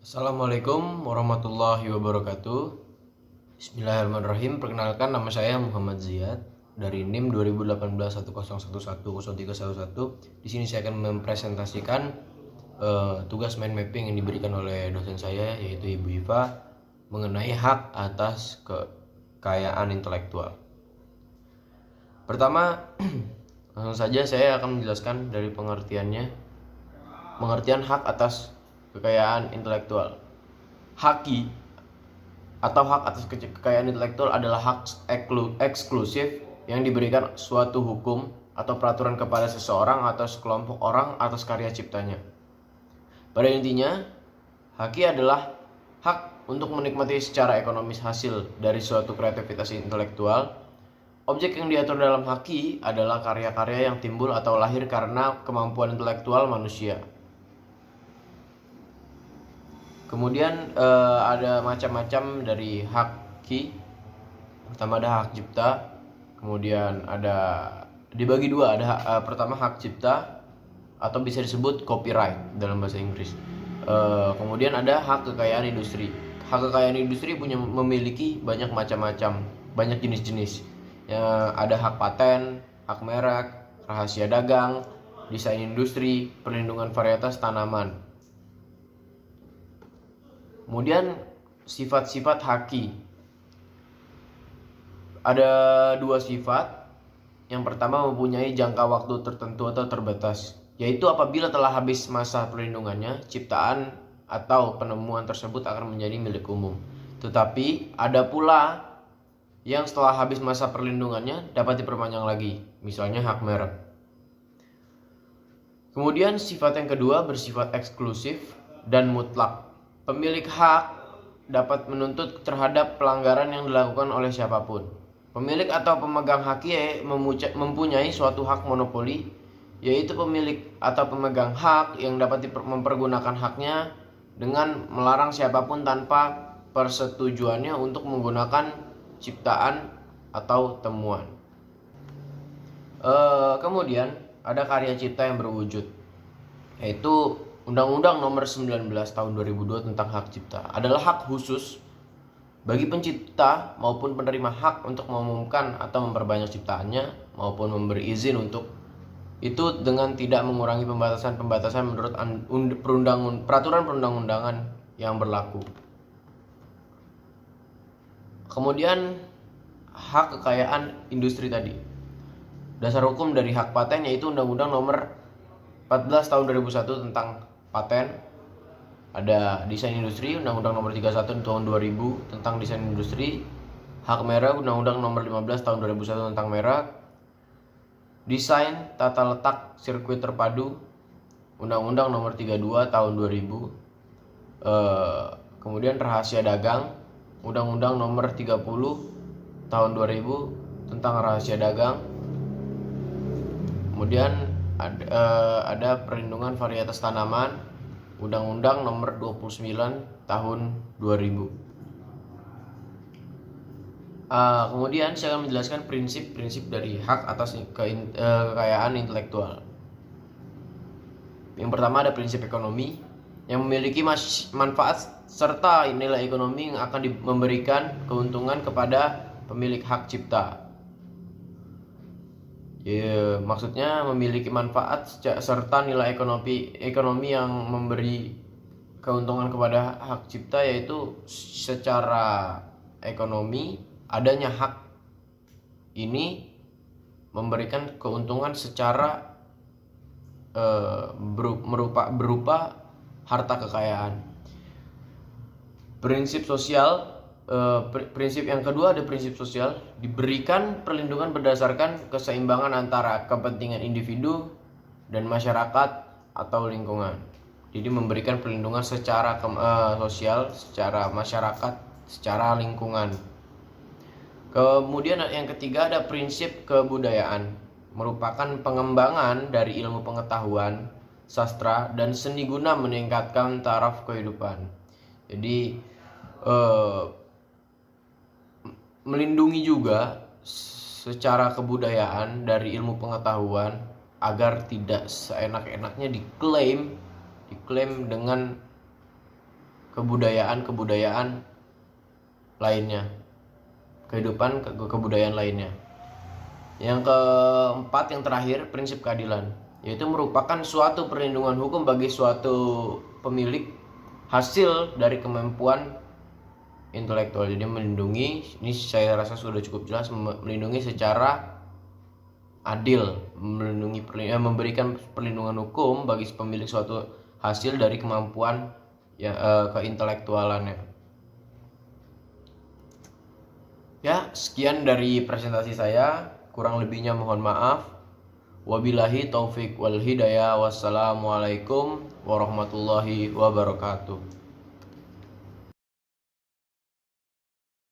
Assalamualaikum warahmatullahi wabarakatuh. Bismillahirrahmanirrahim. Perkenalkan, nama saya Muhammad Ziyad dari NIM 2018 10110311. Di sini saya akan mempresentasikan tugas mind mapping yang diberikan oleh dosen saya, yaitu Ibu Iva, mengenai hak atas kekayaan intelektual. Pertama, langsung saja saya akan menjelaskan dari pengertiannya. Pengertian hak atas kekayaan intelektual. Haki atau hak atas kekayaan intelektual adalah hak eksklusif yang diberikan suatu hukum atau peraturan kepada seseorang atau sekelompok orang atas karya ciptanya. Pada intinya, haki adalah hak untuk menikmati secara ekonomis hasil dari suatu kreativitas intelektual. Objek yang diatur dalam haki adalah karya-karya yang timbul atau lahir karena kemampuan intelektual manusia. Kemudian ada macam-macam dari haki. Pertama ada hak cipta, kemudian ada dibagi dua, ada pertama hak cipta atau bisa disebut copyright dalam bahasa Inggris. Kemudian ada hak kekayaan industri. Hak kekayaan industri memiliki banyak macam-macam, banyak jenis-jenis. Ada hak paten, hak merek, rahasia dagang, desain industri, perlindungan varietas tanaman. Kemudian sifat-sifat haki. Ada dua sifat. Yang pertama mempunyai jangka waktu tertentu atau terbatas, yaitu apabila telah habis masa perlindungannya, ciptaan atau penemuan tersebut akan menjadi milik umum. Tetapi ada pula yang setelah habis masa perlindungannya dapat diperpanjang lagi, misalnya hak merek. Kemudian sifat yang kedua bersifat eksklusif dan mutlak. Pemilik hak dapat menuntut terhadap pelanggaran yang dilakukan oleh siapapun. Pemilik atau pemegang haki mempunyai suatu hak monopoli, yaitu pemilik atau pemegang hak yang dapat mempergunakan haknya dengan melarang siapapun tanpa persetujuannya untuk menggunakan ciptaan atau temuan. Kemudian ada karya cipta yang berwujud, yaitu Undang-Undang Nomor 19 Tahun 2002 tentang hak cipta adalah hak khusus bagi pencipta maupun penerima hak untuk mengumumkan atau memperbanyak ciptaannya maupun memberi izin untuk itu dengan tidak mengurangi pembatasan-pembatasan menurut peraturan perundang-undangan yang berlaku. Kemudian hak kekayaan industri tadi. Dasar hukum dari hak paten yaitu Undang-Undang Nomor 14 Tahun 2001 tentang paten. Ada desain industri, Undang-Undang Nomor 31 Tahun 2000 tentang desain industri. Hak merek, Undang-Undang Nomor 15 Tahun 2001 tentang merek. Desain tata letak sirkuit terpadu, Undang-Undang Nomor 32 Tahun 2000. Kemudian rahasia dagang, Undang-Undang Nomor 30 Tahun 2000 tentang rahasia dagang. Kemudian ada perlindungan varietas tanaman, Undang-Undang Nomor 29 Tahun 2000. Kemudian saya akan menjelaskan prinsip-prinsip dari hak atas kekayaan intelektual. Yang pertama ada prinsip ekonomi yang memiliki manfaat serta nilai ekonomi yang akan memberikan keuntungan kepada pemilik hak cipta. Maksudnya memiliki manfaat serta nilai ekonomi yang memberi keuntungan kepada hak cipta, yaitu secara ekonomi adanya hak ini memberikan keuntungan secara berupa harta kekayaan. Prinsip sosial. Prinsip yang kedua ada prinsip sosial, diberikan perlindungan berdasarkan keseimbangan antara kepentingan individu dan masyarakat atau lingkungan. Jadi memberikan perlindungan secara sosial, secara masyarakat, secara lingkungan. Kemudian yang ketiga ada prinsip kebudayaan, merupakan pengembangan dari ilmu pengetahuan, sastra, dan seni guna meningkatkan taraf kehidupan. Jadi melindungi juga secara kebudayaan dari ilmu pengetahuan agar tidak seenak-enaknya diklaim dengan kebudayaan lainnya, kehidupan kebudayaan lainnya. Yang keempat, yang terakhir, prinsip keadilan, yaitu merupakan suatu perlindungan hukum bagi suatu pemilik hasil dari kemampuan intelektual. Jadi melindungi, ini saya rasa sudah cukup jelas, melindungi secara adil, memberikan perlindungan hukum bagi pemilik suatu hasil dari kemampuan keintelektualannya. Ya, sekian dari presentasi saya, kurang lebihnya mohon maaf. Wabillahi taufik wal hidayah. Wassalamualaikum warahmatullahi wabarakatuh.